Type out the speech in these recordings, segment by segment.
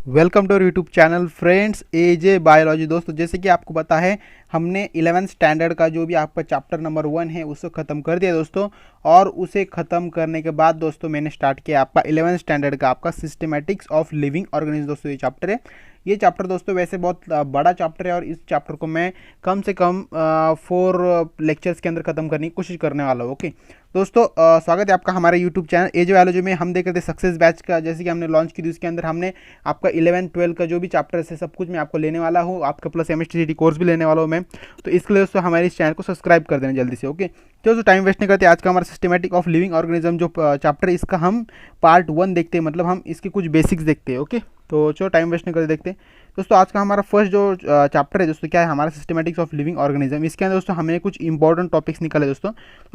Welcome to our YouTube channel friends AJ biology. दोस्तों जैसे कि आपको पता है हमने 11th स्टैंडर्ड का जो भी आपका चैप्टर नंबर 1 है उसको ख़त्म कर दिया दोस्तों। और उसे ख़त्म करने के बाद दोस्तों मैंने स्टार्ट किया आपका 11th स्टैंडर्ड का आपका सिस्टमैटिक्स ऑफ लिविंग ऑर्गेनिज्म। दोस्तों ये चैप्टर है, ये चैप्टर दोस्तों वैसे बहुत बड़ा चैप्टर है और इस चैप्टर को मैं कम से कम 4 लेक्चर्स के अंदर ख़त्म करने की कोशिश करने वाला हूँ। ओके दोस्तों, स्वागत है आपका हमारे यूट्यूब चैनल एजे बायोलॉजी में। हम देख रहे थे सक्सेस बैच का, जैसे कि हमने लॉन्च की थी उसके अंदर हमने आपका 11-12 का जो भी चैप्टर्स है सब कुछ मैं आपको लेने वाला हूँ, आपका प्लस MSTCT कोर्स भी लेने वाला हूँ मैं। तो इसके लिए दोस्तों हमारे इस चैनल को सब्सक्राइब कर देना जल्दी से। ओके तो दोस्तों टाइम वेस्ट नहीं करते, आज का हमारा सिस्टमैटिक ऑफ लिविंग ऑर्गेनिज्म जो चैप्टर है इसका हम पार्ट 1 देखते हैं, मतलब हम इसके कुछ बेसिक्स देखते हैं। ओके तो चलो टाइम वेस्ट नहीं करते देखते हैं दोस्तों। आज का हमारा फर्स्ट जो चैप्टर है दोस्तों क्या है, हमारा सिस्टमैटिक्स ऑफ लिविंग ऑर्गेनिज्म। इसके अंदर दोस्तों हमने कुछ इंपॉर्टेंट टॉपिक्स निकाले दोस्तों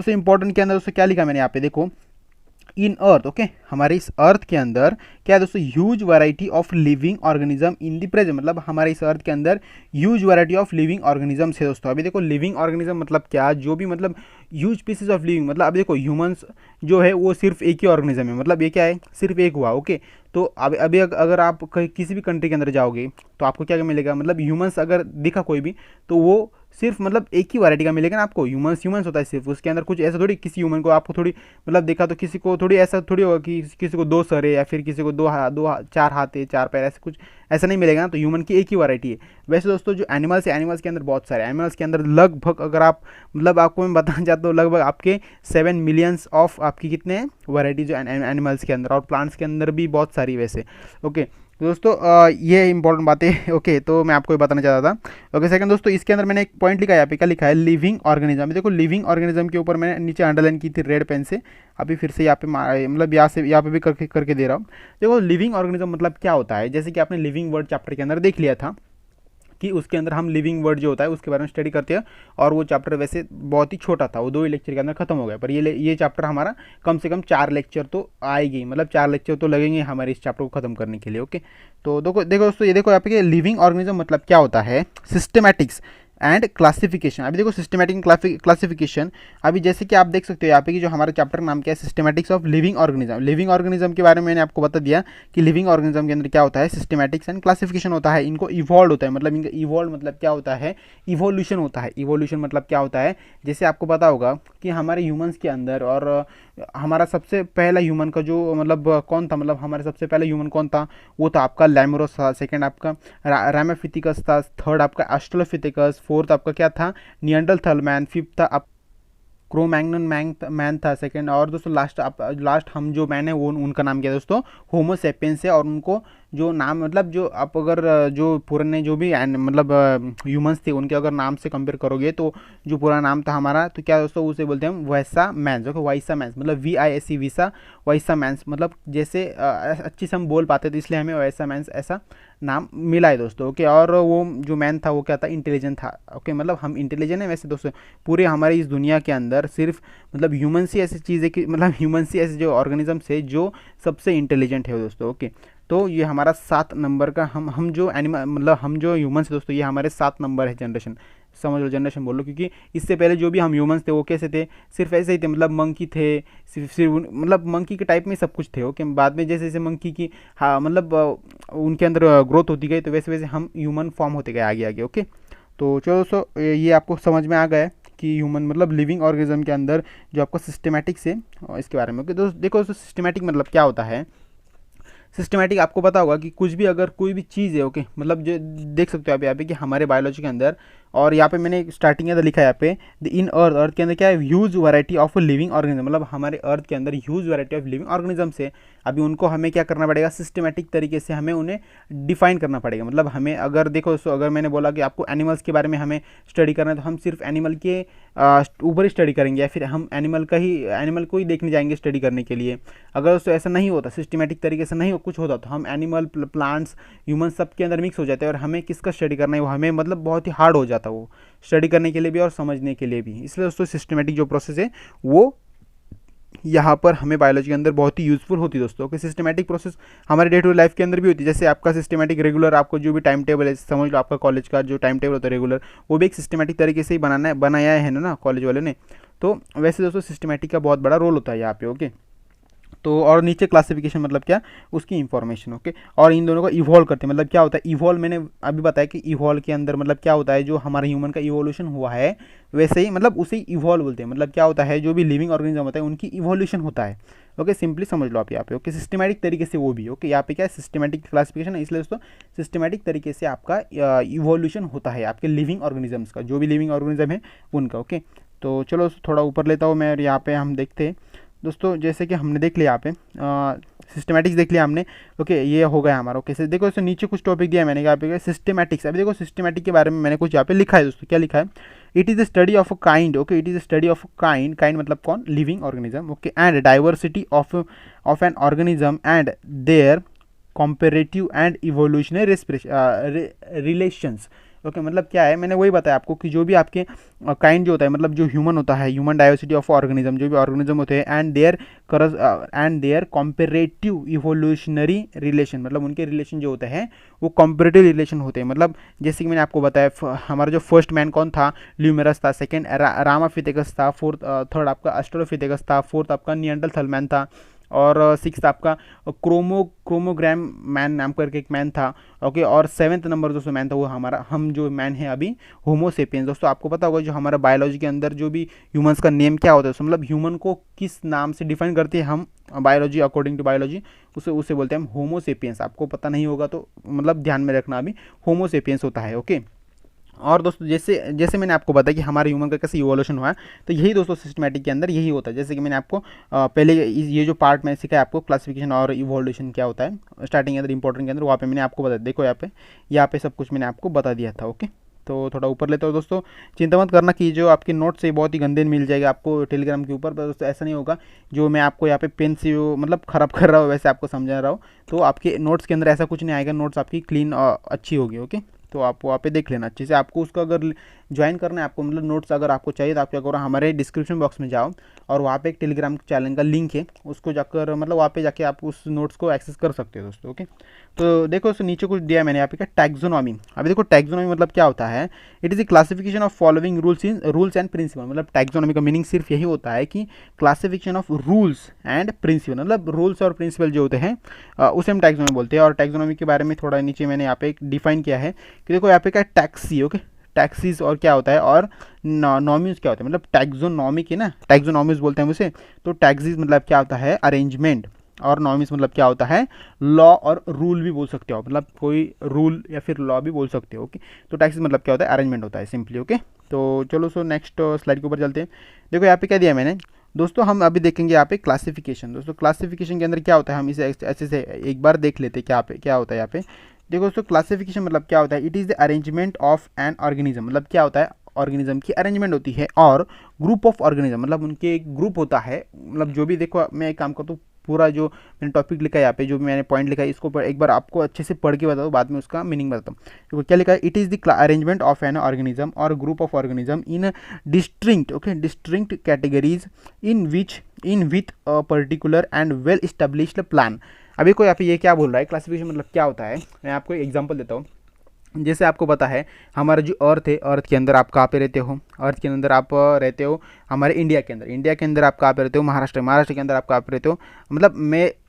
इंपॉर्टेंट के अंदर दोस्तों क्या लिखा मैंने यहाँ पे देखो, इन अर्थ। ओके हमारे इस अर्थ के अंदर क्या है दोस्तों, huge variety of living organism in the present, मतलब हमारे इस अर्थ के अंदर huge variety of living organisms है दोस्तों। अभी देखो लिविंग ऑर्गेनिज्म मतलब क्या, जो भी मतलब ह्यूज पीसेज ऑफ लिविंग, मतलब अभी देखो ह्यूमंस जो है वो सिर्फ एक ही ऑर्गेनिज्म है, मतलब ये क्या है सिर्फ एक हुआ। ओके तो अभी अगर आप किसी भी कंट्री के अंदर जाओगे तो आपको क्या मिलेगा, मतलब ह्यूमंस अगर दिखा कोई भी तो वो सिर्फ मतलब एक ही वैरायटी का मिलेगा ना आपको। ह्यूमंस होता है सिर्फ, उसके अंदर कुछ ऐसा थोड़ी किसी ह्यूमन को आपको थोड़ी मतलब देखा तो किसी को थोड़ी ऐसा थोड़ी होगा कि किसी को 2 सर है या फिर किसी को 4 हाथ है 4 पैर, ऐसे कुछ ऐसा नहीं मिलेगा ना। तो ह्यूमन की एक ही वैरायटी है। वैसे दोस्तों जो एनिमल्स है, एनिमल्स के अंदर बहुत सारे एनिमल्स के अंदर लगभग अगर आप मतलब आपको मैं बताना चाहता हूँ लगभग आपके 7 मिलियंस ऑफ आपकी कितने वैरायटी जो एनिमल्स के अंदर, और प्लांट्स के अंदर भी बहुत सारी वैसे। ओके दोस्तों ये इंपॉर्टेंट बातें। ओके तो मैं आपको ये बताना चाहता था। ओके सेकंड दोस्तों इसके अंदर मैंने एक पॉइंट लिखा है, यहाँ पे क्या लिखा है, लिविंग ऑर्गेनिज्म। देखो लिविंग ऑर्गेनिज्म के ऊपर मैंने नीचे अंडरलाइन की थी रेड पेन से, अभी फिर से यहाँ पे मतलब यहाँ पे भी करके दे रहा हूँ। देखो लिविंग ऑर्गेनिज्म मतलब क्या होता है, जैसे कि आपने लिविंग वर्ड चैप्टर के अंदर देख लिया था कि उसके अंदर हम लिविंग वर्ड जो होता है उसके बारे में स्टडी करते हैं। और वो चैप्टर वैसे बहुत ही छोटा था, वो 2 ही लेक्चर के अंदर खत्म हो गया, पर ये चैप्टर हमारा कम से कम 4 लेक्चर तो आएगी, मतलब 4 लेक्चर तो लगेंगे हमारे इस चैप्टर को खत्म करने के लिए। ओके तो देखो देखो दोस्तों ये देखो यहाँ पे लिविंग ऑर्गेनिज्म मतलब क्या होता है, सिस्टमैटिक्स एंड क्लासिफिकेशन। अभी देखो सिस्टमैटिक क्लासिफिकेशन, अभी जैसे कि आप देख सकते हो यहाँ पे कि जो हमारा चैप्टर का नाम क्या है, systematics of living organism. Living organism के बारे में मैंने आपको बता दिया कि लिविंग ऑर्गेनिज्म के अंदर क्या होता है, सिस्टमैटिक्स एंड क्लासिफिकेशन होता है। इनको इवॉल्व होता है, मतलब इनका इवॉल्व मतलब क्या होता है, इवोल्यूशन होता है। इवोल्यूशन मतलब क्या होता है, जैसे आपको पता होगा कि हमारे ह्यूमंस के अंदर और हमारा सबसे पहला ह्यूमन का जो मतलब कौन था, मतलब हमारे सबसे पहला ह्यूमन कौन था, वो था आपका लैमोरस था, सेकंड आपका रैमाफिथिकस था, थर्ड आपका ऑस्ट्रेलोपिथेकस, फोर्थ आपका क्या था, निएंडरथल मैन, फिफ्थ था क्रोमैग्नन मैन था सेकंड, और दोस्तों लास्ट हम जो मैन है वो उनका नाम क्या दोस्तों, होमो सेपियंस है। और उनको जो नाम मतलब जो आप अगर जो पुराने जो भी मतलब ह्यूमंस थे उनके अगर नाम से कंपेयर करोगे तो जो पूरा नाम था हमारा तो क्या दोस्तों उसे बोलते हैं वैसा मैंस। ओके वैसा मैंस मतलब VISE वीसा, वैसा मैंस मतलब जैसे अच्छी से हम बोल पाते थे इसलिए हमें वैसा मैंस ऐसा नाम मिला है दोस्तों। ओके और वो जो मैन था वो क्या था, इंटेलिजेंट था। ओके मतलब हम इंटेलिजेंट है वैसे दोस्तों, पूरे हमारी इस दुनिया के अंदर सिर्फ मतलब ह्यूमंस ही ऐसी चीज़ है कि मतलब ह्यूमंस ही ऐसे जो ऑर्गेनिजम्स है जो सबसे इंटेलिजेंट है दोस्तों। ओके तो ये हमारा 7 नंबर का हम जो एनिमल मतलब हम जो ह्यूमंस है दोस्तों ये हमारे 7 नंबर है जनरेशन, समझ लो जनरेशन बोल लो, क्योंकि इससे पहले जो भी हम ह्यूमंस थे वो कैसे थे, सिर्फ ऐसे ही थे, मतलब मंकी थे, सिर्फ मतलब मंकी के टाइप में सब कुछ थे। ओके बाद में जैसे जैसे मंकी की हाँ मतलब उनके अंदर ग्रोथ होती गई तो वैसे वैसे हम ह्यूमन फॉर्म होते गए आगे आगे। ओके तो चलो दोस्तों ये आपको समझ में आ गया है कि ह्यूमन मतलब लिविंग ऑर्गेनिज्म के अंदर जो आपका सिस्टमैटिक्स है इसके बारे में। ओके दोस्तों देखो दोस्तों सिस्टमैटिक मतलब क्या होता है, सिस्टमैटिक आपको पता होगा कि कुछ भी अगर कोई भी चीज़ है, ओके मतलब जो देख सकते हो आप यहाँ पे कि हमारे बायोलॉजी के अंदर, और यहाँ पे मैंने स्टार्टिंग के अंदर लिखा है यहाँ पे द इन अर्थ के अंदर क्या है, huge variety of living organism, मतलब हमारे अर्थ के अंदर huge variety of living organisms है। अभी उनको हमें क्या करना पड़ेगा, सिस्टमैटिक तरीके से हमें उन्हें डिफाइन करना पड़ेगा। मतलब हमें अगर देखो दोस्तों अगर मैंने बोला कि आपको एनिमल्स के बारे में हमें स्टडी करना है तो हम सिर्फ एनिमल के ऊपर ही स्टडी करेंगे या फिर हम एनिमल को ही देखने जाएंगे स्टडी करने के लिए। अगर दोस्तों ऐसा नहीं होता, सिस्टमैटिक तरीके से नहीं कुछ होता तो हम एनिमल प्लांट्स ह्यूमन सब के अंदर मिक्स हो जाते हैं और हमें किसका स्टडी करना है वो हमें मतलब बहुत ही हार्ड हो जाता है वो स्टडी करने के लिए भी और समझने के लिए भी। इसलिए दोस्तों सिस्टमैटिक जो प्रोसेस है वो यहाँ पर हमें बायोलॉजी के अंदर बहुत ही यूजफुल होती है दोस्तों। कि सिस्टमैटिक प्रोसेस हमारे डे टू डे लाइफ के अंदर भी होती है, जैसे आपका सिस्टमैटिक रेगुलर आपको जो भी टाइम टेबल है, समझ लो आपका कॉलेज का जो टाइम टेबल होता है रेगुलर, वो भी एक सिस्टमैटिक तरीके से ही बनाया है ना कॉलेज वाले ने। तो वैसे दोस्तों सिस्टमैटिक का बहुत बड़ा रोल होता है यहाँ पे। ओके तो और नीचे क्लासिफिकेशन मतलब क्या, उसकी इंफॉर्मेशन। ओके, और इन दोनों को इवॉल्व करते हैं, मतलब क्या होता है इवॉल्व, मैंने अभी बताया कि इवॉल्व के अंदर मतलब क्या होता है, जो हमारा ह्यूमन का इवोल्यूशन हुआ है वैसे ही मतलब उसे इवॉल्व बोलते हैं। मतलब क्या होता है, जो भी लिविंग ऑर्गेनिज्म होता है उनकी इवोल्यूशन होता है। ओके, सिंपली समझ लो आप यहाँ पे। ओके, सिस्टमेटिक तरीके से वो भी। ओके, यहाँ पे क्या है, सिस्टमेटिक क्लासिफिकेशन है, इसलिए दोस्तों सिस्टमेटिक तरीके से आपका इवोल्यूशन होता है आपके लिविंग ऑर्गेनिजम्स का, जो भी लिविंग ऑर्गेनिज्म है उनका। ओके, तो चलो थोड़ा ऊपर लेता हूँ मैं, और यहाँ पे हम देखते हैं दोस्तों, जैसे कि हमने देख लिया यहाँ पे सिस्टमैटिक्स देख लिया हमने। ओके, ये हो गया हमारा। ओके, देखो इससे नीचे कुछ टॉपिक दिया मैंने यहाँ पे सिस्टमैटिक्स। अभी देखो सिस्टमैटिक के बारे में मैंने कुछ यहाँ पे लिखा है दोस्तों, क्या लिखा है, it is the study of a kind. Okay, it is the study of a kind, kind मतलब कौन, living organism. Okay, and diversity of an organism and their comparative and evolutionary relations. Okay, मतलब क्या है, मैंने वही बताया आपको कि जो भी आपके काइंड जो होता है, मतलब जो ह्यूमन होता है, ह्यूमन डाइवर्सिटी ऑफ ऑर्गेनिज्म, जो भी ऑर्गेनिज्म होते हैं, and their comparative evolutionary relation, मतलब उनके रिलेशन जो होते हैं वो कॉम्पेरेटिव रिलेशन होते हैं। मतलब जैसे कि मैंने आपको बताया, हमारा जो फर्स्ट मैन कौन था, ल्यूमेरस था, सेकेंड रामाफिथेकस था, थर्ड आपका ऑस्ट्रेलोपिथेकस था, फोर्थ आपका निएंडरथल मैन था, और सिक्स आपका क्रोमोग्राम मैन नाम करके एक मैन था। ओके, और सेवन्थ नंबर दोस्तों मैन था वो हमारा, हम जो मैन है अभी, होमोसेपियंस। दोस्तों आपको पता होगा जो हमारा बायोलॉजी के अंदर जो भी ह्यूमंस का नेम क्या होता है, मतलब ह्यूमन को किस नाम से डिफाइन करते हैं हम बायोलॉजी, अकॉर्डिंग टू बायोलॉजी उसे बोलते हैं हम होमोसेपियंस। आपको पता नहीं होगा तो मतलब ध्यान में रखना, अभी होमोसेपियंस होता है। ओके, और दोस्तों जैसे जैसे मैंने आपको बताया कि हमारे ह्यूमन का कैसे इवोल्यूशन हुआ है, तो यही दोस्तों सिस्टमैटिक के अंदर यही होता है। जैसे कि मैंने आपको पहले ये जो पार्ट में सिखाया आपको क्लासिफिकेशन और इवोल्यूशन क्या होता है स्टार्टिंग के अंदर, इंपॉर्टेंट के अंदर, वहाँ पे मैंने आपको बता, देखो यहाँ पे सब कुछ मैंने आपको बता दिया था। ओके, तो थोड़ा ऊपर लेते हो दोस्तों, चिंता मत करना कि जो आपके नोट्स है बहुत ही गंदे मिल जाएगा आपको टेलीग्राम के ऊपर, पर दोस्तों ऐसा नहीं होगा जो मैं आपको यहाँ पे पेन से मतलब ख़राब कर रहा हूँ वैसे आपको समझा रहा हूँ, तो आपके नोट्स के अंदर ऐसा कुछ नहीं आएगा, नोट्स आपकी क्लीन अच्छी होगी। ओके, तो आप वहाँ पे देख लेना अच्छे से। आपको उसका अगर ज्वाइन करना है आपको, मतलब नोट्स अगर आपको चाहिए, तो आप क्या करो, हमारे डिस्क्रिप्शन बॉक्स में जाओ और वहाँ पे एक टेलीग्राम चैनल का लिंक है, उसको जाकर मतलब वहाँ पे जाके आप उस नोट्स को एक्सेस कर सकते हो दोस्तों। ओके, तो देखो उससे नीचे कुछ दिया मैंने यहाँ पे क्या, टैक्सोनॉमी। अभी देखो टैक्सोनॉमी मतलब क्या होता है, it is the classification of following rules and principle. मतलब टैक्सोनॉमी का मीनिंग सिर्फ यही होता है कि classification of rules and principle, मतलब रूल्स और प्रिंसिपल जो होते हैं उसे हम टैक्सोनॉमी बोलते हैं। और टैक्सोनॉमी के बारे में थोड़ा नीचे मैंने यहाँ पे एक डिफाइन किया है कि देखो यहाँ पे क्या, टैक्सी। ओके, टैक्सीज और क्या होता है, और नॉमीज क्या होता है, मतलब टैक्सोनॉमी की ना, टैक्सोनॉमीज बोलते हैं उसे। तो टैक्सीज मतलब क्या होता है, अरेंजमेंट, और नॉमीज मतलब क्या होता है, लॉ और रूल भी बोल सकते हो, मतलब कोई रूल या फिर लॉ भी बोल सकते हो। ओके, तो टैक्सीज मतलब क्या होता है, अरेंजमेंट होता है सिंपली। ओके, तो चलो सो नेक्स्ट स्लाइड के ऊपर चलते हैं। देखो यहाँ पे क्या दिया मैंने दोस्तों, हम अभी देखेंगे यहाँ पे क्लासिफिकेशन। दोस्तों क्लासिफिकेशन के अंदर क्या होता है, हम इसे अच्छे से एक बार देख लेते हैं क्या होता है यहाँ पे। देखो दोस्तों क्लासिफिकेशन मतलब क्या होता है, it is the arrangement of an organism, मतलब क्या होता है, ऑर्गेनिज्म की अरेंजमेंट होती है, और ग्रुप ऑफ ऑर्गेनिज्म मतलब उनके एक ग्रुप होता है। मतलब जो भी देखो मैं एक काम करता हूँ, पूरा जो मैंने टॉपिक लिखा है यहाँ पे, जो भी मैंने पॉइंट लिखा है, इसको एक बार आपको अच्छे से पढ़ के बता दो, बाद में उसका मीनिंग बताता हूँ। देखो क्या लिखा है, it is the arrangement of an organism और group of organism in distinct, okay, distinct categories in with a particular and well established plan. अभी कोई यहाँ पे ये क्या बोल रहा है, क्लासिफिकेशन मतलब क्या होता है, मैं आपको एग्जांपल देता हूँ। जैसे आपको पता है हमारा जो अर्थ है, अर्थ के अंदर आप कहाँ पे रहते हो, अर्थ के अंदर आप रहते हो हमारे इंडिया के अंदर आप कहाँ पे रहते हो, महाराष्ट्र के अंदर आप कहाँ पे रहते हो, मतलब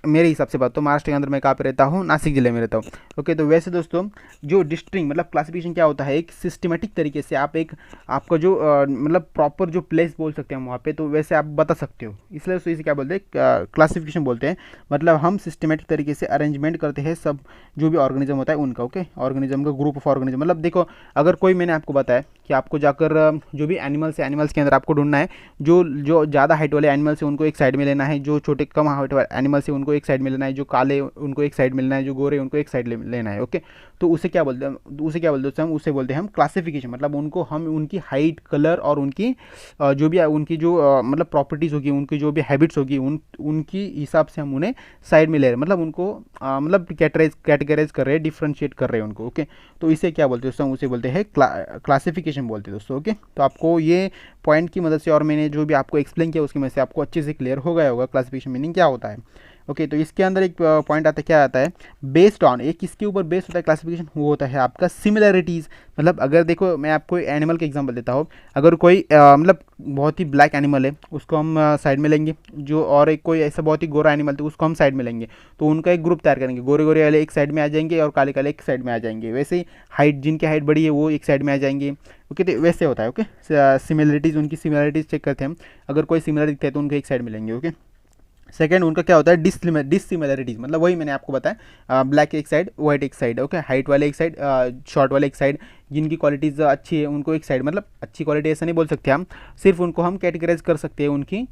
मेरे हिसाब से बात तो महाराष्ट्र के अंदर मैं कहाँ पे रहता हूँ, नासिक जिले में रहता हूँ। ओके, तो वैसे दोस्तों जो डिस्ट्रिक्ट मतलब क्लासिफिकेशन क्या होता है, एक सिस्टमेटिक तरीके से आप एक आपका जो मतलब प्रॉपर जो प्लेस बोल सकते हैं हम वहाँ पे, तो वैसे आप बता सकते हो, इसलिए दोस्तों इसे क्या बोलते हैं, क्लासिफिकेशन बोलते हैं। मतलब हम सिस्टमेटिक तरीके से अरेंजमेंट करते हैं सब जो भी ऑर्गेनिज्म होता है उनका। ओके, ऑर्गेनिज्म का ग्रुप ऑफ ऑर्गेनिज्म, मतलब देखो अगर कोई, मैंने आपको बताया कि आपको जाकर जो भी एनिमल्स है, एनिमल्स के अंदर आपको ढूंढना है, जो ज़्यादा हाइट वाले एनिमल्स है उनको एक साइड में लेना है, जो छोटे कम हाइट वाले एनिमल्स है उनको एक साइड में लेना है, जो काले उनको एक साइड में लेना है, जो गोरे उनको एक साइड लेना है। ओके, तो उसे क्या बोलते हैं, उसे बोलते हैं हम क्लासिफिकेशन। मतलब उनको हम उनकी हाइट, कलर और उनकी जो भी उनकी जो मतलब प्रॉपर्टीज़ होगी, उनकी जो भी हैबिट्स होगी, उनकी हिसाब से हम उन्हें साइड में ले रहे हैं, मतलब उनको मतलब कैटेगराइज कर रहे हैं, डिफ्रेंशिएट कर रहे हैं उनको। ओके, तो इसे क्या बोलते हैं दोस्तों, उसे बोलते हैं क्लासिफिकेशन बोलते हैं दोस्तों। ओके, तो आपको ये पॉइंट की मदद से और मैंने जो भी आपको एक्सप्लेन किया उसकी मदद से आपको अच्छे से क्लियर हो गया होगा क्लासिफिकेशन मीनिंग क्या होता है। ओके, तो इसके अंदर एक पॉइंट आता है, क्या आता है, बेस्ड ऑन, एक किसके ऊपर बेस्ड होता है क्लासिफिकेशन, वो होता है आपका सिमिलरिटीज़। मतलब अगर देखो मैं आपको एनिमल का एग्जांपल देता हूँ, अगर कोई मतलब बहुत ही ब्लैक एनिमल है उसको हम साइड में लेंगे, जो और एक कोई ऐसा बहुत ही गोरा एनिमल तो उसको हम साइड में लेंगे, तो उनका एक ग्रुप तैयार करेंगे, गोरे गोरे वाले एक साइड में आ जाएंगे और काले काले एक साइड में आ जाएंगे। वैसे ही हाइट, जिनकी हाइट बड़ी है वो एक साइड में आ जाएंगे। ओके, तो वैसे होता है। ओके, सिमिलरिटीज़, उनकी सिमिलरिटीज़ चेक करते हैं हम, अगर कोई सिमिलर दिखता है तो उनको एक साइड में लेंगे। ओके, सेकंड उनका क्या होता है, डिससिमिलरिटीज, मतलब वही मैंने आपको बताया, ब्लैक एक साइड, वाइट एक साइड। ओके, हाइट वाले एक साइड, शॉर्ट वाले एक साइड, जिनकी क्वालिटीज़ अच्छी है उनको एक साइड, मतलब अच्छी क्वालिटी ऐसा नहीं बोल सकते हम, सिर्फ उनको हम कैटेगराइज कर सकते हैं उनकी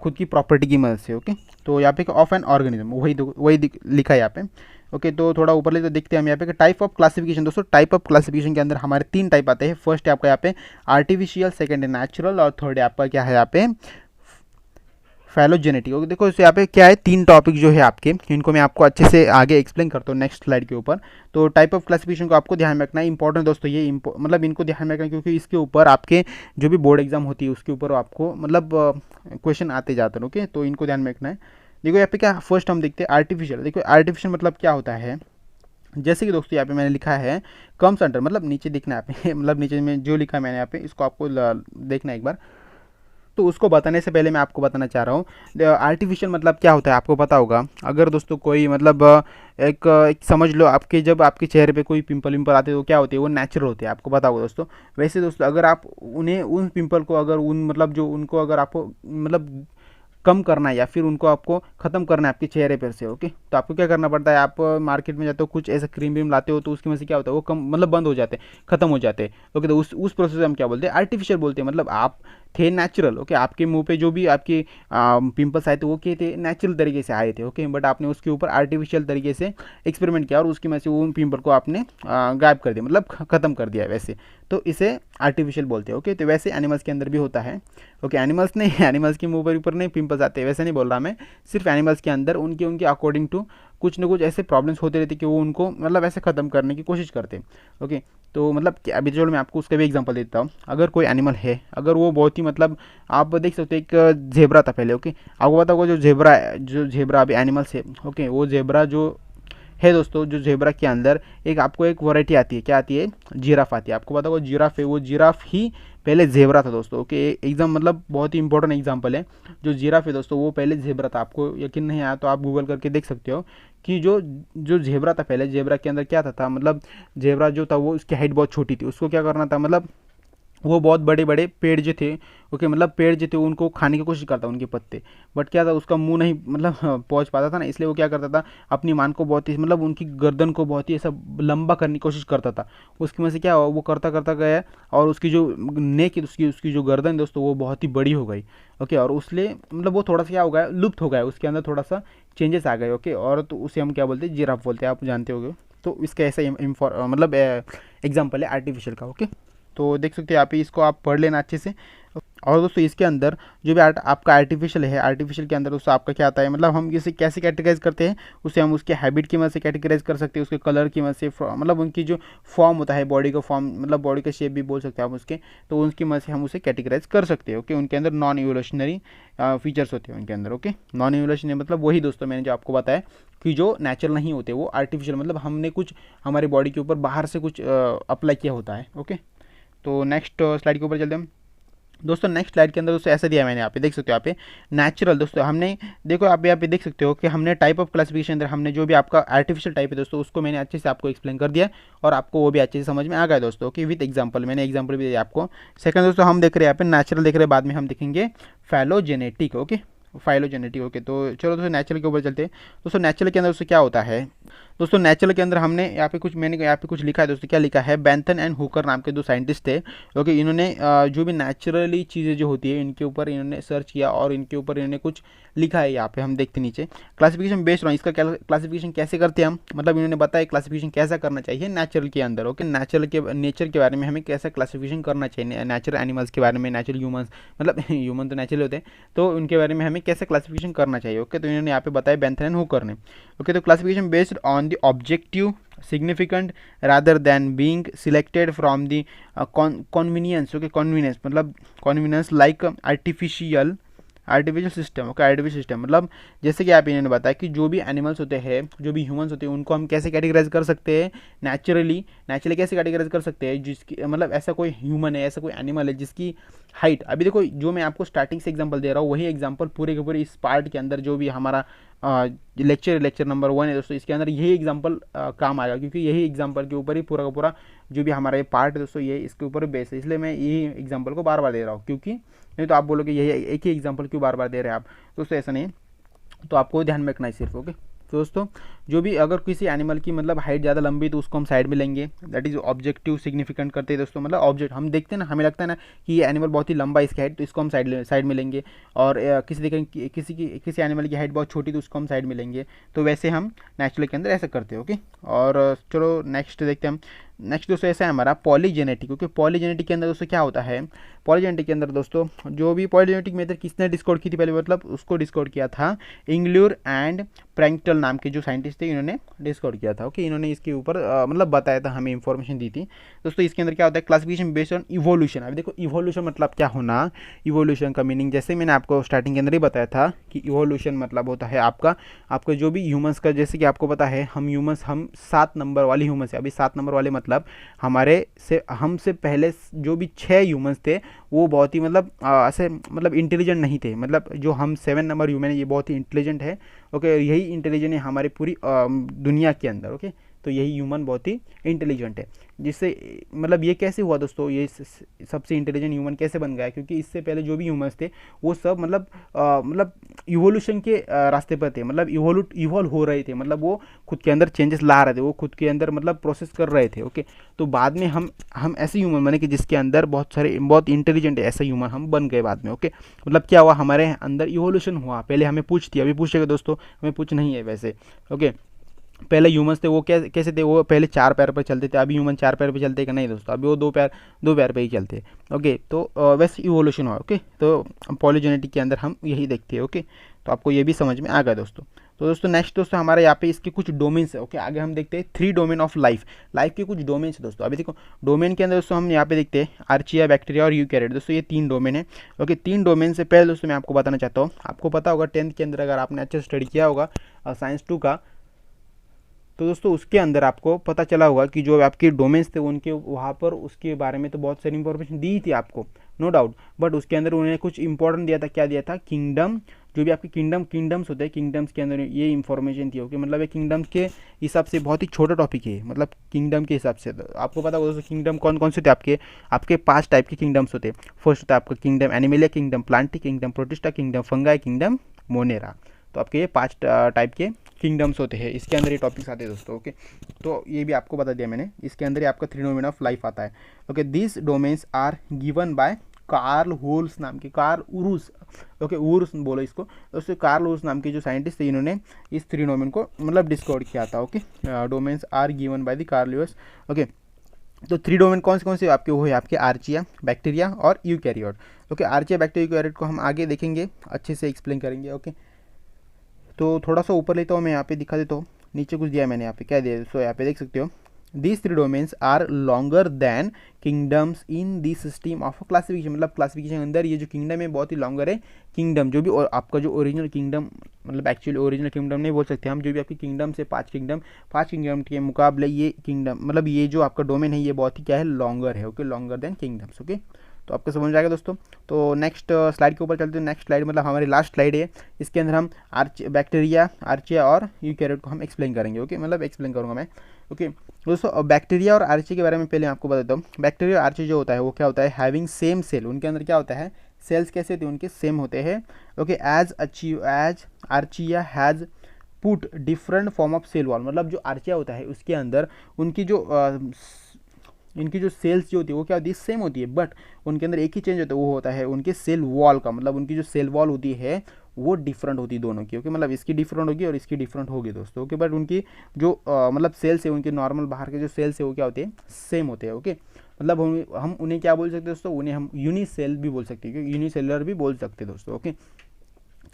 खुद की प्रॉपर्टी की मदद से। ओके, तो यहाँ पे ऑफ एन ऑर्गेनिज्म, वही लिखा है यहाँ पे। ओके, तो थोड़ा ऊपर ले तो देखते हैं हम यहाँ पे टाइप ऑफ क्लासिफिकेशन। दोस्तों टाइप ऑफ क्लासिफिकेशन के अंदर हमारे 3 टाइप आते हैं। फर्स्ट है आपका यहाँ पे आर्टिफिशियल, सेकंड है नेचुरल, और थर्ड है आपका क्या है यहाँ पे फाइलोजेनेटिक। ओके, देखो इस यहाँ पे क्या है, 3 टॉपिक जो है आपके, इनको मैं आपको अच्छे से आगे एक्सप्लेन करता हूँ नेक्स्ट स्लाइड के ऊपर। तो टाइप ऑफ क्लासिफिकेशन को आपको ध्यान में रखना है, इंपॉर्टेंट दोस्तों ये मतलब इनको ध्यान में रखना, क्योंकि इसके ऊपर आपके जो भी बोर्ड एग्जाम होती है उसके ऊपर आपको मतलब क्वेश्चन आते जाते हैं। ओके, तो इनको ध्यान में रखना है। देखो यहाँ पे क्या, फर्स्ट हम देखते हैं आर्टिफिशियल। देखो आर्टिफिशियल मतलब क्या होता है, जैसे कि दोस्तों यहाँ पे मैंने लिखा है कम्स अंडर, मतलब नीचे दिखना है यहाँ पे मतलब नीचे में जो लिखा है मैंने यहाँ पे, इसको आपको देखना है एक बार। तो उसको बताने से पहले मैं आपको बताना चाह रहा हूँ आर्टिफिशियल मतलब क्या होता है, आपको पता होगा। अगर दोस्तों कोई मतलब एक समझ लो, आपके जब आपके चेहरे पे कोई पिंपल विम्पल आते हैं तो क्या होते हैं, वो नेचुरल होते हैं, आपको पता होगा दोस्तों। वैसे दोस्तों अगर आप उन्हें उन पिंपल को अगर उन मतलब जो उनको अगर आपको मतलब कम करना है या फिर उनको आपको खत्म करना है आपके चेहरे पर से। ओके, तो आपको क्या करना पड़ता है, आप मार्केट में जाते हो, कुछ ऐसा क्रीम व्रीम लाते हो, तो उसकी वजह से क्या होता है, वो कम मतलब बंद हो जाते हैं, खत्म हो जाते हैं। ओके, तो उस प्रोसेस हम क्या बोलते हैं, आर्टिफिशियल बोलते हैं। मतलब आप थे नेचुरल। ओके, आपके मुंह पे जो भी आपके पिंपल्स आए थे वो क्या थे, नेचुरल तरीके से आए थे। ओके, बट आपने उसके ऊपर आर्टिफिशियल तरीके से एक्सपेरिमेंट किया और उसकी वजह से वो पिंपल को आपने गायब कर दिया, मतलब खत्म कर दिया वैसे, तो इसे आर्टिफिशियल बोलते हैं। ओके, तो वैसे एनिमल्स के अंदर भी होता है। ओके, एनिमल्स नहीं, एनिमल्स के मुंह पर ऊपर नहीं पिंपल्स आते हैं, वैसे नहीं बोल रहा मैं, सिर्फ एनिमल्स के अंदर उनके उनके अकॉर्डिंग टू कुछ ना कुछ ऐसे प्रॉब्लम्स होते रहते कि वो उनको मतलब ऐसे ख़त्म करने की कोशिश करते हैं। ओके, तो मतलब अभी चलो मैं आपको उसका भी एग्जांपल देता हूँ। अगर कोई एनिमल है, अगर वो बहुत ही मतलब आप देख सकते हो, एक जेबरा था पहले। ओके, आपको पता होगा जो जेबरा अभी एनिमल्स है। ओके, वो जेबरा जो है दोस्तों, जो जेबरा के अंदर एक आपको एक वैरायटी आती है, क्या आती है, जिराफ आती है। आपको पता होगा जिराफ है, वो जिराफ ही पहले जेबरा था दोस्तों। ओके, एकदम मतलब बहुत ही इंपॉर्टेंट एग्जांपल है। जो जिराफ है दोस्तों वो पहले जेबरा था। आपको यकीन नहीं आया तो आप गूगल करके देख सकते हो कि जो जो जेबरा था पहले, जेबरा के अंदर क्या था मतलब जेबरा जो था वो उसकी हाइट बहुत छोटी थी। उसको क्या करना था, मतलब वो बहुत बड़े बड़े पेड़ जो थे, ओके, मतलब पेड़ जो थे उनको खाने की कोशिश करता उनके पत्ते, बट क्या था उसका मुंह नहीं मतलब पहुंच पाता था ना, इसलिए वो क्या करता था, अपनी मान को बहुत ही मतलब उनकी गर्दन को बहुत ही ऐसा लंबा करने की कोशिश करता था। उसकी वजह से क्या हुआ, वो करता करता गया और उसकी जो नेक उसकी उसकी जो गर्दन दोस्तों वो बहुत ही बड़ी हो गई। ओके, और उसलिए मतलब वो थोड़ा सा क्या हो गया, लुप्त हो गया, उसके अंदर थोड़ा सा चेंजेस आ गए। ओके, और तो उसे हम क्या बोलते हैं, जिराफ बोलते हैं, आप जानते होगे। तो इसका ऐसा मतलब एग्जाम्पल है आर्टिफिशियल का। ओके, तो देख सकते हैं यहाँ पे, इसको आप पढ़ लेना अच्छे से। और दोस्तों इसके अंदर जो भी आपका आर्टिफिशियल है, आर्टिफिशियल के अंदर दोस्तों आपका क्या आता है, मतलब हम इसे कैसे कैटेगराइज करते हैं, उसे हम उसके हैबिट की मदद से कैटेगराइज कर सकते हैं, उसके कलर की मदद से, मतलब उनकी जो फॉर्म होता है, बॉडी का फॉर्म, मतलब बॉडी का शेप भी बोल सकते हैं आप उसके, तो उनकी मदद से हम उसे कैटेगराइज कर सकते हैं। ओके, उनके अंदर नॉन इवोल्यूशनरी फीचर्स होते हैं उनके अंदर। ओके, नॉन इवोल्यूशनरी मतलब वही दोस्तों मैंने जो आपको बताया कि जो नेचुरल नहीं होते, वो आर्टिफिशियल, मतलब हमने कुछ हमारी बॉडी के ऊपर बाहर से कुछ अप्लाई किया होता है। ओके, तो नेक्स्ट स्लाइड के ऊपर चलते हैं दोस्तों। नेक्स्ट स्लाइड के अंदर दोस्तों ऐसा दिया है मैंने, यहाँ पे देख सकते हो, यहाँ पे नेचुरल दोस्तों हमने देखो, आप यहाँ पे देख सकते हो कि हमने टाइप ऑफ क्लासिफिकेशन अंदर हमने जो भी आपका आर्टिफिशियल टाइप है दोस्तों उसको मैंने अच्छे से आपको एक्सप्लेन कर दिया और आपको वो भी अच्छे से समझ में आ गया दोस्तों। ओके, विद एग्जांपल, मैंने एग्जांपल भी दिया आपको। सेकंड दोस्तों हम देख रहे हैं यहाँ पे नेचुरल देख रहे हैं, बाद में हम देखेंगे फाइलोजेनेटिक। Okay, phylogenetic. ओके, तो चलो दोस्तों नेचुरल के ऊपर चलते हैं। दोस्तों नेचुरल के अंदर दोस्तों क्या होता है, दोस्तों नेचुरल के अंदर हमने यहाँ पे कुछ, मैंने यहाँ पे कुछ लिखा है दोस्तों, क्या लिखा है, बेंथन एंड हुकर नाम के 2 साइंटिस्ट थे। ओके, इन्होंने जो भी नेचुरली चीज़ें जो होती है इनके ऊपर इन्होंने सर्च किया और इनके ऊपर इन्होंने कुछ लिखा है। यहाँ पे हम देखते नीचे क्लासिफिकेशन बेस्ड ऑन, इसका क्लासिफिकेशन कैसे करते हैं हम, मतलब इन्होंने बताया क्लासिफिकेशन कैसा करना चाहिए नेचुरल के अंदर। ओके, नेचर के बारे में हमें कैसा क्लासिफिकेशन करना चाहिए, नेचुरल एनिमल्स के बारे में, नेचुरल ह्यूमंस, मतलब ह्यूमन तो नेचुरल होते हैं, तो उनके बारे में हमें कैसे क्लासिफिकेशन करना चाहिए। ओके, तो इन्होंने यहाँ पे बताया बेंथन एंड हुकर ने। ओके, तो classification based on the objective significant rather than being selected from the convenience. Okay, convenience मतलब convenience like artificial artificial system. Okay, artificial system मतलब जैसे कि आप इन्होंने बताया कि जो भी एनिमल्स होते हैं, जो भी ह्यूमंस होते हैं, उनको हम कैसे कैटेगराइज कर सकते हैं, नेचुरली कैसे कैटेगराइज कर सकते हैं, जिसकी मतलब ऐसा कोई ह्यूमन है, ऐसा कोई एनिमल है जिसकी हाइट, अभी देखो जो मैं आपको स्टार्टिंग से एग्जांपल दे रहा हूँ वही एग्जांपल पूरे के पूरे इस पार्ट के अंदर जो भी हमारा लेक्चर नंबर 1 है दोस्तों, इसके अंदर यही एग्जांपल काम आएगा, क्योंकि यही एग्जांपल के ऊपर ही पूरा का पूरा जो भी हमारा ये पार्ट है दोस्तों, ये इसके ऊपर बेस है, इसलिए मैं यही एग्जांपल को बार बार दे रहा हूँ, क्योंकि नहीं तो आप बोलोगे यही एक ही एग्जांपल क्यों बार बार दे रहे हैं आप, दोस्तों ऐसा नहीं, तो आपको ध्यान में रखना है सिर्फ। ओके, तो दोस्तों जो भी अगर किसी एनिमल की मतलब हाइट ज़्यादा लंबी तो उसको हम साइड में लेंगे, दैट इज ऑब्जेक्टिव सिग्निफिकेंट करते हैं दोस्तों, मतलब ऑब्जेक्ट हम देखते हैं ना, हमें लगता है ना कि ये एनिमल बहुत ही लंबा है इसकी हाइट, तो इसको हम साइड में लेंगे, और किसी एनिमल की हाइट बहुत छोटी तो उसको हम साइड में लेंगे, तो वैसे हम नेचुरल के अंदर ऐसा करते हैं। ओके, और चलो नेक्स्ट देखते हैं हम। नेक्स्ट दोस्तों ऐसा है हमारा पॉलीजेनेटिक। ओके, पॉलीजेनेटिक के अंदर दोस्तों क्या होता है, पॉलीजेनेटिक के अंदर दोस्तों जो भी पॉलीजेनेटिक मेथड किसने डिस्कवर की थी पहले, मतलब उसको डिस्कवर किया था इंग्ल्यूर एंड प्रैंक्टल नाम के जो साइंटिस्ट थे, इन्होंने डिस्कवर किया था। ओके, इन्होंने इसके ऊपर मतलब बताया था, हमें इंफॉर्मेशन दी थी दोस्तों। इसके अंदर क्या होता है, क्लासिफिकेशन बेस्ड ऑन इवोल्यूशन। अभी देखो इवोल्यूशन मतलब क्या होना, इवोल्यूशन का मीनिंग जैसे मैंने आपको स्टार्टिंग के अंदर ही बताया था कि इवोल्यूशन मतलब होता है आपका जो भी ह्यूमंस का, जैसे कि आपको पता है हम 7 नंबर वाले ह्यूमंस है, अभी 7 नंबर वाले मतलब हमसे पहले जो भी 6 ह्यूमंस थे वो बहुत ही मतलब ऐसे मतलब इंटेलिजेंट नहीं थे, मतलब जो हम 7 नंबर ह्यूमन है ये बहुत ही इंटेलिजेंट है। ओके, यही इंटेलिजेंट है हमारी पूरी दुनिया के अंदर। ओके, तो यही ह्यूमन बहुत ही इंटेलिजेंट है, जिससे मतलब ये कैसे हुआ दोस्तों, ये सबसे इंटेलिजेंट ह्यूमन कैसे बन गया, क्योंकि इससे पहले जो भी ह्यूमंस थे वो सब मतलब इवोल्यूशन के रास्ते पर थे, मतलब इवॉल्व हो रहे थे, मतलब वो खुद के अंदर चेंजेस ला रहे थे, वो खुद के अंदर मतलब प्रोसेस कर रहे थे। ओके, तो बाद में हम ऐसे ह्यूमन बने कि जिसके अंदर बहुत इंटेलिजेंट है ऐसा ह्यूमन हम बन गए बाद में। ओके, मतलब क्या हुआ, हमारे अंदर इवोल्यूशन हुआ, पहले हमें पूछ थी, अभी पूछेगा दोस्तों, हमें पूछ नहीं है वैसे। ओके, पहले ह्यूमंस थे वो कैसे थे, वो पहले 4 पैर पर चलते थे, अभी ह्यूमन 4 पैर पर चलते कि नहीं दोस्तों, अभी वो 2 पैर पर ही चलते। ओके, तो वैसे इवोल्यूशन हुआ। ओके, तो पॉलीजेनेटिक के अंदर हम यही देखते हैं। ओके, तो आपको ये भी समझ में आ गया दोस्तों। तो दोस्तों नेक्स्ट दोस्तों हमारे यहाँ पे इसके कुछ डोमेन्स है। ओके, आगे हम देखते हैं 3 डोमेन ऑफ लाइफ के कुछ डोमेन्स है दोस्तों। अभी देखो डोमेन के अंदर दोस्तों हम यहाँ पे देखते हैं आर्चिया, बैक्टीरिया और यूकैरियोट, दोस्तों ये 3 डोमेन है। ओके, 3 डोमेन से पहले दोस्तों मैं आपको बताना चाहता हूँ, आपको पता होगा 10th के अंदर अगर आपने अच्छे स्टडी किया होगा साइंस 2 का, तो दोस्तों उसके अंदर आपको पता चला होगा कि जो आपके डोमेन्स थे उनके वहाँ पर उसके बारे में तो बहुत सारी इंफॉर्मेशन दी थी आपको, नो डाउट, बट उसके अंदर उन्होंने कुछ इंपॉर्टेंट दिया था। क्या दिया था, किंगडम, जो भी आपके किंगडम्स होते हैं, किंगडम्स के अंदर ये इंफॉर्मेशन थी। ओके, मतलब ये किंगडम्स के हिसाब से बहुत ही छोटा टॉपिक है, मतलब किंगडम के हिसाब से तो आपको पता होगा दोस्तों किंगडम कौन कौन से थे, आपके 5 टाइप के किंगडम्स होते हैं। फर्स्ट होता है आपका kingdom Animalia, kingdom Plantae, kingdom protista, kingdom fungi, kingdom Monera, तो आपके ये 5 टाइप के किंगडम्स होते हैं, इसके अंदर ये टॉपिक्स आते हैं दोस्तों। ओके, तो ये भी आपको बता दिया मैंने, इसके अंदर ही आपका 3 डोमेन ऑफ लाइफ आता है। Okay, this domains are given by Carl Woese नाम के, कार्ल उरुस, ओके उर्स बोलो इसको, दोस्तों कार्ल उर्स नाम के जो साइंटिस्ट थे इन्होंने इस 3 डोमेन को मतलब डिस्कवर किया था। Okay, domains are given by the Carl Woese. Okay, तो 3 डोमेन कौन से आपके वो है, आपके आर्चिया, बैक्टीरिया और eukaryote. Okay, archaea, bacteria, eukaryote को हम आगे देखेंगे, अच्छे से एक्सप्लेन करेंगे। ओके, तो थोड़ा सा ऊपर लेता हूँ मैं, यहाँ पे दिखा देता हूँ, नीचे कुछ दिया है मैंने, यहाँ पे क्या दिया है, सो यहाँ पे देख सकते हो, these 3 domains are longer than kingdoms in the system of classification, मतलब क्लासिफिकेशन के अंदर ये जो किंगडम है बहुत ही लॉन्गर है किंगडम, जो भी और आपका जो ओरिजिनल किंगडम, मतलब एक्चुअली ओरिजिनल किंगडम नहीं बोल सकते हम, जो भी आपकी किंगडम से 5 किंगडम के मुकाबले ये किंगडम, मतलब ये जो आपका डोमेन है ये बहुत ही क्या है, लॉन्गर है। Okay, longer than kingdoms. Okay, तो आपको समझ में आएगा दोस्तों। तो नेक्स्ट स्लाइड के ऊपर चलते हैं, नेक्स्ट स्लाइड मतलब हमारी लास्ट स्लाइड है, इसके अंदर हम बैक्टीरिया, आर्चिया और यूकैरियोट को हम एक्सप्लेन करेंगे। ओके, मतलब एक्सप्लेन करूँगा मैं। ओके दोस्तों, बैक्टीरिया और आर्चिया के बारे में पहले आपको बताता हूँ। बैक्टीरिया और आर्चिया जो होता है वो क्या होता है, हैविंग सेम सेल, उनके अंदर क्या होता है, सेल्स कैसे होते हैं उनके, सेम होते हैं। Okay, as archaea has put different form of cell wall, मतलब जो आर्चिया होता है उसके अंदर उनकी जो इनकी जो सेल्स जो होती है वो क्या होती है, सेम होती है, बट उनके अंदर एक ही चेंज होता है, वो होता है उनके सेल वॉल का, मतलब उनकी जो सेल वॉल होती है वो डिफरेंट होती है दोनों की। ओके, मतलब इसकी डिफरेंट होगी और इसकी डिफरेंट होगी दोस्तों। ओके, बट उनकी जो मतलब सेल्स है, उनके नॉर्मल बाहर के जो सेल्स है वो क्या होते हैं, सेम होते हैं। ओके, मतलब हम उन्हें क्या बोल सकते हैं दोस्तों, उन्हें हम यूनिसेल भी बोल सकते हैं, क्योंकि यूनिसेलुलर भी बोल सकते हैं दोस्तों। ओके,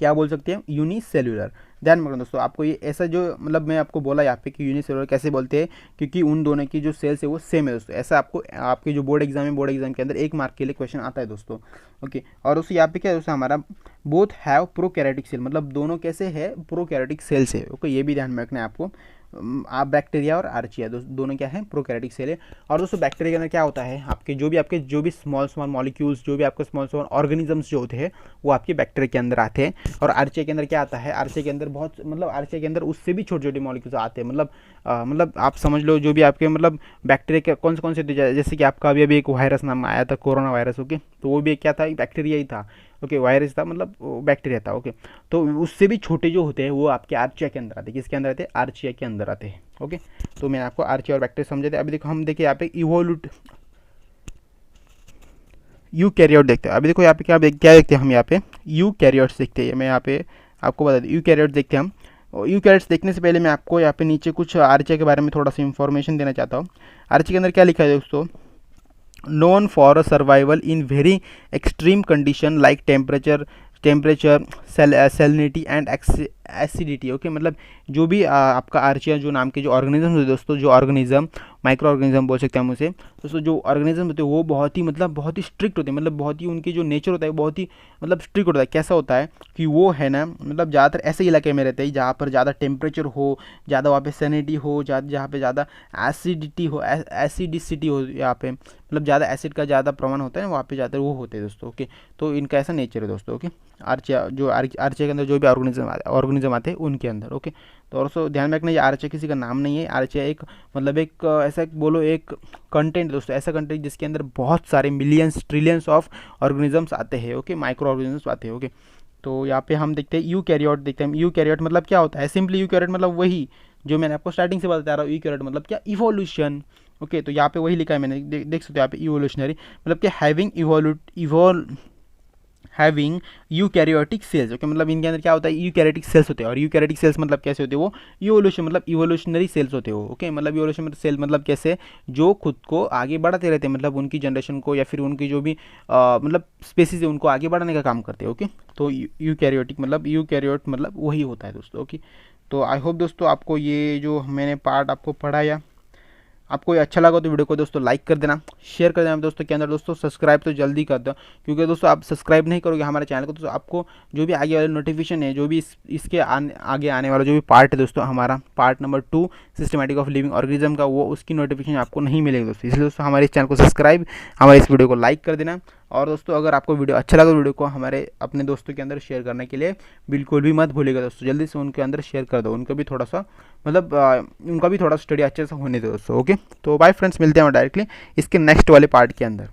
क्या बोल सकते हैं, यूनिसेल्युलर। ध्यान में रखना दोस्तों, आपको ये ऐसा जो मतलब मैं आपको बोला यहाँ पे कि यूनिसेल्युलर कैसे बोलते हैं, क्योंकि उन दोनों की जो सेल्स है वो सेम है दोस्तों। ऐसा आपको आपके जो बोर्ड एग्जाम है, बोर्ड एग्जाम के अंदर 1 मार्क के लिए क्वेश्चन आता है दोस्तों। ओके, और उससे यहाँ पे क्या है दोस्तों, हमारा बोथ हैव प्रोकैरियोटिक सेल, मतलब दोनों कैसे है, प्रोकैरियोटिक सेल्स है। ओके, ये भी ध्यान में रखना है आपको। आप बैक्टीरिया और आर्चिया दोनों क्या है, प्रोकैरियोटिक सेल है। और दोस्तों बैक्टीरिया के अंदर क्या होता है, आपके जो भी स्मॉल मॉलिक्यूल्स, जो भी आपके स्मॉल ऑर्गेनिजम्स जो होते हैं वो आपके बैक्टीरिया के अंदर आते हैं। और आर्चिया के अंदर क्या आता है, आर्चिया के अंदर बहुत मतलब आर्चिया के अंदर उससे भी छोटे छोटे मॉलिक्यूल्स आते हैं। मतलब आप समझ लो जो भी आपके मतलब बैक्टीरिया के कौन से जैसे कि आपका अभी एक वायरस नाम आया था, कोरोना वायरस। ओके, तो वो भी क्या था, बैक्टीरिया ही था। ओके, वायरस था मतलब बैक्टीरिया था। ओके, तो उससे भी छोटे जो होते हैं वो आपके आर्चिया के अंदर आते हैं। किसके अंदर आते हैं, आर्चिया के अंदर आते हैं। ओके, तो मैंने आपको आर्चिया और बैक्टीरिया समझा था। अभी देखो हम देखिए यहाँ पे यूकैरियोट देखते हैं। अभी देखो यहाँ पे क्या देखते हैं हम, यहाँ पे यूकैरियोट्स देखते हैं। मैं यहाँ पे आपको बता दूँ, यूकैरियोट्स देखते हैं हम। और यूकैरियोट्स देखने से पहले मैं आपको यहाँ पे नीचे कुछ आर्चिया के बारे में थोड़ा सा इन्फॉर्मेशन देना चाहता हूँ। आर्चिया के अंदर क्या लिखा है दोस्तों, known for a survival in very extreme condition like temperature salinity and acidity. Okay, मतलब जो भी आपका आर्चिया जो नाम के जो ऑर्गेनिज्म होते हैं दोस्तों, जो ऑर्गेनिज्म माइक्रो ऑर्गेनिज्म बोल सकते हैं हम उसे दोस्तों, जो ऑर्गेनिज्म होते हैं वो बहुत ही स्ट्रिक्ट होते हैं। मतलब बहुत ही उनकी जो नेचर होता है बहुत ही मतलब स्ट्रिक्ट होता है। कैसा होता है कि वो है ना, मतलब ज़्यादातर ऐसे इलाके में रहते हैं जहाँ पर ज़्यादा टेम्परेचर हो, ज़्यादा वहाँ पे सैलिनिटी हो, जहाँ पे ज़्यादा एसिडिसिटी हो, यहाँ पे मतलब ज़्यादा एसिड का ज़्यादा प्रमाण होता है ना, वहाँ पे ज़्यादातर वो होते हैं दोस्तों। ओके, तो इनका ऐसा नेचर है दोस्तों। ओके, आर्चिया के अंदर जो भी ऑर्गेनिज्म आते हैं उनके अंदर। ओके, तो और ध्यान में रखना, ये आर्चिया किसी का नाम नहीं है। आर्चिया एक मतलब एक ऐसा बोलो एक कंटेंट दोस्तों, ऐसा कंटेंट जिसके अंदर बहुत सारे मिलियंस ट्रिलियंस ऑफ ऑर्गेनिजम्स आते हैं। ओके, माइक्रो ऑर्गेनिजम्स आते हैं। ओके, तो यहाँ पे हम देखते हैं यूकैरियोट देखते हैं। यूकैरियोट मतलब क्या होता है, सिंपली यूकैरियोट मतलब वही जो मैंने आपको स्टार्टिंग से बता रहा हूँ। यूकैरियोट मतलब क्या, इवोल्यूशन। ओके, तो यहाँ पे वही लिखा है मैंने, देख सकते हो यहाँ पे इवोल्यूशनरी मतलब क्या, हैविंग यूकैरियोटिक सेल्स। ओके, मतलब इनके अंदर क्या होता है, यूकैरियोटिक सेल्स होते हैं। और यूकैरियोटिक सेल्स मतलब कैसे होते हैं, वो इवोल्यूशन मतलब इवोल्यूशनरी सेल्स होते हैं वो। ओके, मतलब इवोल्यूशन सेल मतलब कैसे, जो खुद को आगे बढ़ाते रहते हैं, मतलब उनकी जनरेशन को या फिर उनकी जो भी मतलब स्पेसीज है उनको आगे बढ़ाने का काम करते हैं। ओके, तो यूकैरियोटिक मतलब यूकैरियोट मतलब वही होता है दोस्तों। ओके, तो आई होप दोस्तों आपको ये जो मैंने पार्ट आपको पढ़ाया आपको ये अच्छा लगा तो वीडियो को दोस्तों लाइक कर देना, शेयर कर देना दोस्तों के अंदर। दोस्तों सब्सक्राइब तो जल्दी कर दो, क्योंकि दोस्तों आप सब्सक्राइब नहीं करोगे हमारे चैनल को तो आपको जो भी आगे वाले नोटिफिकेशन है, जो भी इसके आगे आने वाला जो भी पार्ट है दोस्तों, हमारा part number 2 systematic of living organism का, वो उसकी नोटिफिकेशन आपको नहीं मिलेगी दोस्तों। इसलिए दोस्तों हमारे इस चैनल को सब्सक्राइब, हमारे इस वीडियो को लाइक कर देना। और दोस्तों अगर आपको वीडियो अच्छा लगा तो वीडियो को हमारे अपने दोस्तों के अंदर शेयर करने के लिए बिल्कुल भी मत भूलिएगा दोस्तों। जल्दी से उनके अंदर शेयर कर दो, उनको भी थोड़ा सा मतलब उनका भी थोड़ा स्टडी अच्छे से होने दो दोस्तों। ओके, तो बाय फ्रेंड्स, मिलते हैं डायरेक्टली इसके नेक्स्ट वाले पार्ट के अंदर।